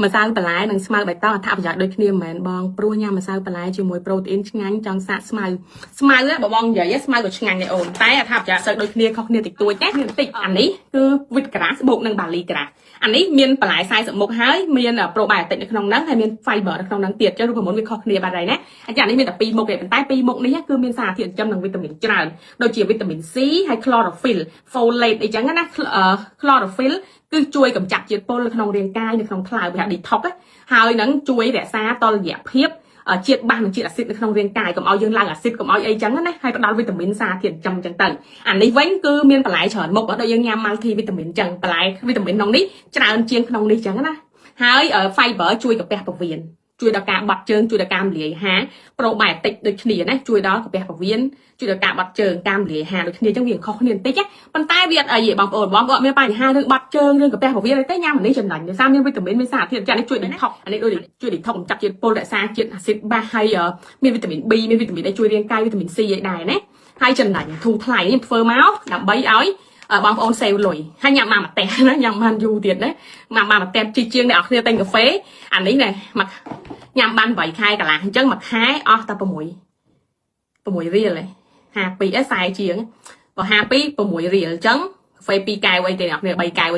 ម្សៅបន្លែនិងស្មៅបៃតងអត្ថប្រយោជន៍ដូចគ្នាមិនមែនបងព្រោះញ៉ាំម្សៅបន្លែជាមួយប្រូតអ៊ីនឆ្ងាញ់ចង់សាកស្មៅបងនិយាយស្មៅក៏ឆ្ងាញ់ដែរអូនតែអត្ថប្រយោជន៍សូវដូចគ្នាខុសគ្នាតិចតួចណាបន្តិចអានេះគឺវីតក្រាសបូកនឹងបាលីក្រាសអានេះមានបន្លែ40មុខហើយមានប្រូបាយតិចនៅក្នុងហ្នឹងហើយមាន fiber នៅក្នុងហ្នឹងទៀតចឹងរូបមន្តវាខុសគ្នាបាត់ហើយណាអាចារ្យនេះមានតែ2មុខទេប៉ុន្តែ2មុខនេះគឺមានសារធាតុចិញ្ចឹមនិងវីតាមីនច្រើនដូចជាវីតាមីន C ហើយ chlorophyll folate អីចឹងណា chlorophyll គឺជួយកម្ចាត់ជាតិពុលនៅក្នុងរាងកាយនៅក្នុងថ្លើមគេហៅ detox ហើយនឹងជួយរក្សាតុល្យភាពជាតិបាសនិងជាតិអាស៊ីតនៅក្នុងរាងកាយកុំឲ្យយើងឡើងអាស៊ីតកុំឲ្យអីចឹងណាហើយផ្ដល់វីតាមីនសារធាតុចិញ្ចឹមចឹងទៅអានេះវិញគឺមានបន្លែច្រើនមុខដូចយើងញ៉ាំ multi វីតាមីនចឹងបន្លែវីតាមីនក្នុងនេះច្រើនជាងក្នុងនេះចឹងណាហើយ fiber ជួយកាពះពោះវៀនជួយដល់ការបត់ជើងជួយដល់ការរំលាយអាហារប្រូបាយតិចដូចគ្នាណាជួយដល់កាពះពោះវៀនជួយដល់ការបត់ជើងការរំលាយអាហារដូចគ្នាចឹងវាខុសគ្នាបន្តិចប៉ុន្តែវាអត់អីទេបងប្អូនអត់មានបញ្ហារឿងបត់ជើងរឿងកាពះពោះវៀនអីទេញ៉ាំអានេះចំណេញដោយសារមានវីតាមីនមានសារធាតុចិញ្ចឹមនេះជួយ detox អានេះដូចជួយ detox កម្ចាត់ជាតិពុលរក្សាជាតិអាស៊ីតបាសហើយមានវីតាមីន B មានវីតាមីន A ជួយរាងកាយវីតាមីន C អីដែរណាហើយចំណេញធូរថ្លៃខ្ញុំធ្វើមកដើម្បីឲ្យបងប្អូនសេវលុយហើយញ៉ាំមកផ្ទះណាញ៉ាំបានយូរទៀតណាមកផ្ទះជីជាងអ្នកអរគ្នាទិញកាហ្វេអានេះណាមកញ៉ាំបាន8ខែកន្លះអញ្ចឹងមួយខែអស់តែ6រៀល5240ជាងបើ52 6រៀលអញ្ចឹងកាហ្វេ2កែវអីទេអ្នកគ្នា3កែវ